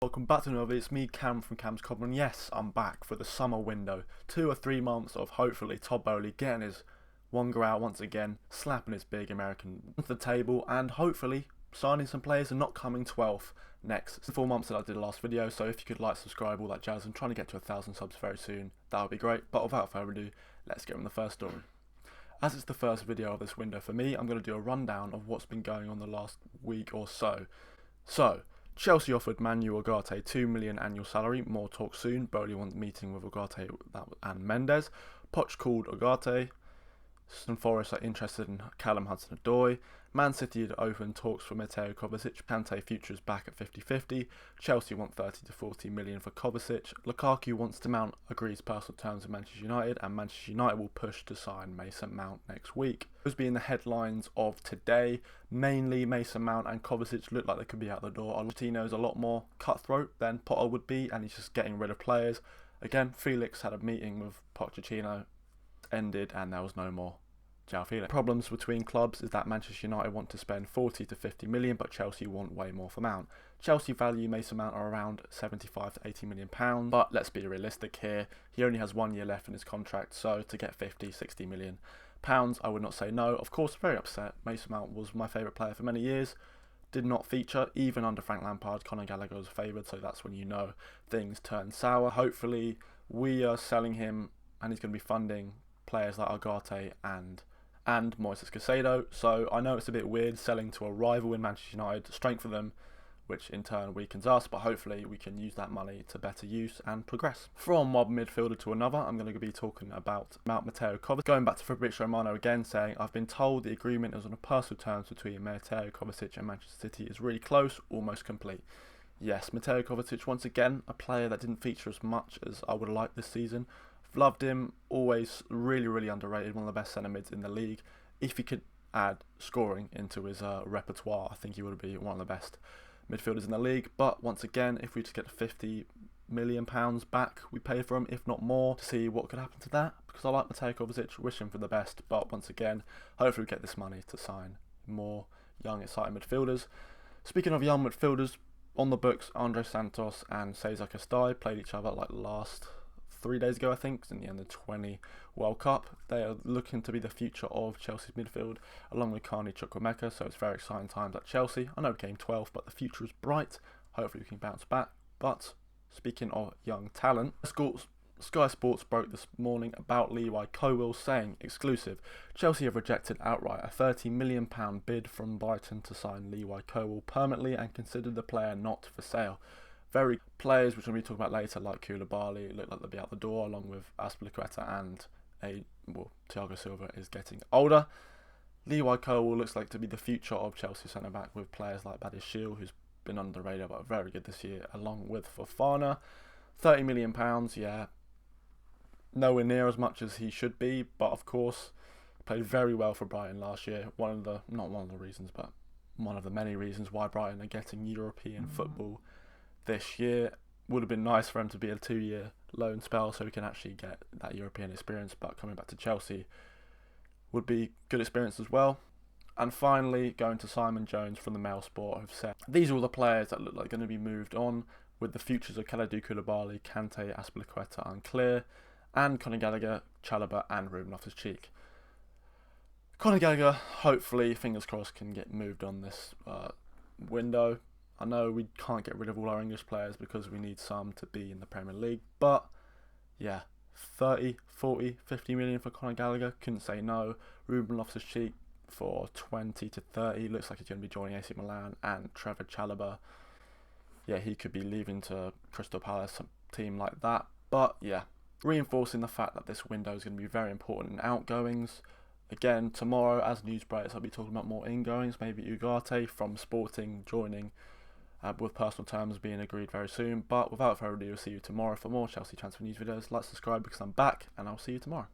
Welcome back to another video. It's me, Cam from Cam's Colwill, and yes, I'm back for the summer window. 2 or 3 months of hopefully Todd Boehly getting his Wonga out once again, slapping his big American to the table, and hopefully signing some players and not coming 12th next 4 months that I did the last video. So if you could like, subscribe, all that jazz. I'm trying to get to 1,000 subs very soon. That would be great. But without further ado, let's get on the first story. As it's the first video of this window for me, I'm going to do a rundown of what's been going on the last week or so. Chelsea offered Manu Ugarte $2 million annual salary. More talk soon. Boehly wants meeting with Ugarte and Mendes. Poch called Ugarte. Some Forest are interested in Callum Hudson-Odoi. Man City had opened talks for Mateo Kovacic. Kante futures back at 50-50. Chelsea want 30 to 40 million for Kovacic. Lukaku wants to Mount, agrees personal terms with Manchester United, and Manchester United will push to sign Mason Mount next week. Those being the headlines of today, mainly Mason Mount and Kovacic look like they could be out the door. Pochettino's a lot more cutthroat than Potter would be, and he's just getting rid of players. Again, Felix had a meeting with Pochettino, ended, and there was no more. Problems between clubs is that Manchester United want to spend 40 to 50 million, but Chelsea want way more for Mount. Chelsea value Mason Mount are around 75 to 80 million pounds, but let's be realistic here. He only has 1 year left in his contract, so to get 50, 60 million pounds, I would not say no. Of course, very upset. Mason Mount was my favourite player for many years. Did not feature, even under Frank Lampard. Conor Gallagher was favoured, so that's when you know things turn sour. Hopefully, we are selling him, and he's going to be funding players like Ugarte and Moises Caicedo. So I know it's a bit weird selling to a rival in Manchester United to strengthen them, which in turn weakens us, but hopefully we can use that money to better use and progress. From one midfielder to another, I'm going to be talking about Mateo Kovacic. Going back to Fabrizio Romano again, saying, I've been told the agreement is on a personal terms between Mateo Kovacic and Manchester City is really close, almost complete. Yes, Mateo Kovacic, once again, a player that didn't feature as much as I would have liked this season. Loved him, always really underrated, one of the best centre mids in the league. If he could add scoring into his repertoire, I think he would be one of the best midfielders in the league. But once again, if we just get £50 million back we paid for him, if not more, to see what could happen to that, because I like Mateo Kovacic, wish him for the best. But once again, hopefully we get this money to sign more young, exciting midfielders. Speaking of young midfielders, on the books, Andre Santos and Cesar Castell played each other like last 3 days ago, I think, in the under-20 World Cup. They are looking to be the future of Chelsea's midfield, along with Carney Chukwuemeka, so it's very exciting times at Chelsea. I know we came 12th, but the future is bright. Hopefully we can bounce back. But speaking of young talent, Sky Sports broke this morning about Levi Colwill, saying, exclusive, Chelsea have rejected outright a £30 million bid from Brighton to sign Levi Colwill permanently and considered the player not for sale. Very players, which we'll be talking about later, like Koulibaly, look like they'll be out the door, along with Azpilicueta and Thiago Silva is getting older. Levi Colwill looks like to be the future of Chelsea centre-back, with players like Badiashile, who's been under the radar but very good this year, along with Fofana. £30 million, yeah, nowhere near as much as he should be, but of course, played very well for Brighton last year. Not one of the reasons, but one of the many reasons why Brighton are getting European football this year. Would have been nice for him to be a 2-year loan spell so we can actually get that European experience, but coming back to Chelsea would be good experience as well. And finally, going to Simon Jones from the Mail Sport, who've said these are all the players that look like going to be moved on, with the futures of Kalidou Koulibaly, Kante, Azpilicueta unclear, and Conor Gallagher, Chalobah and Ruben Loftus-Cheek. Conor Gallagher, hopefully, fingers crossed, can get moved on this window. I know we can't get rid of all our English players because we need some to be in the Premier League, but yeah, 30, 40, 50 million for Conor Gallagher, couldn't say no. Ruben Loftus-Cheek for 20 to 30, looks like he's going to be joining AC Milan, and Trevor Chalobah, yeah, he could be leaving to Crystal Palace, a team like that. But yeah, reinforcing the fact that this window is going to be very important in outgoings. Again, tomorrow, as news breaks, I'll be talking about more ingoings, maybe Ugarte from Sporting joining, with personal terms being agreed very soon. But without further ado, I'll see you tomorrow for more Chelsea transfer news videos. Like, subscribe because I'm back, and I'll see you tomorrow.